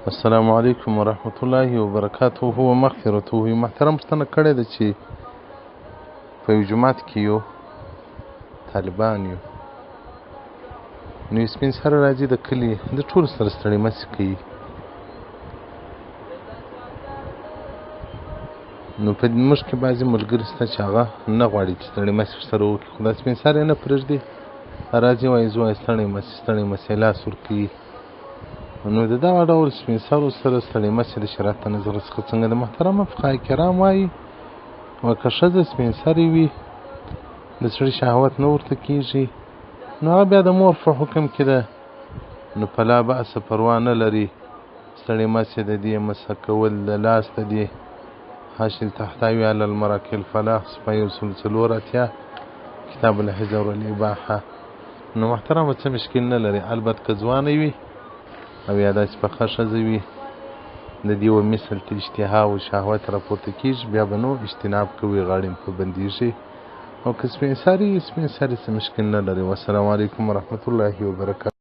السلام علیکم ورحمت الله وبرکاته و مغفرته. محترم پوښتنه کړې ده چې په یو جومات کې یو طالبان یو، نو یو سپین سره راځي د کلي د ټولو سره ستړي مسې کوي. نو په موږ کې بعضې ملګري شته چې هغه نه غواړي چې ستړي مسې ورسره وکړي، خو دا سپین سری نه پرېږدي، راځي وایي زه وایي ستړي مسې لاس ورکوي. نو د دغه ډول سپین سرو سره ستړي مسې د شریعت د نظر څخه څنګه د محترمه فقهای کرام وایي که ښځه سپین سرې وي د سړي شهوت نه ورته کېږي، نو هغه بیا د مور په حکم کې ده، نو په لا بأسه پروا نه لري ستړي مسې د دې مسح کول د لاس د دې حاشل تحتوي علی المراکل الفلاح صفحه 184 کتاب الحجر والاباحه. نو محترمه څه مشکل نه لري، البته که ځوانه وي او یا داسې پخه ښځه وي د دې و مثل ته اشتها او شهوت راپورته کېږي، بیا به نو اجتناب کوي، غاړې په بندېږي. او که سپین سري څه مشکل نه لري. والسلام علیکم ورحمت الله وبرکاته.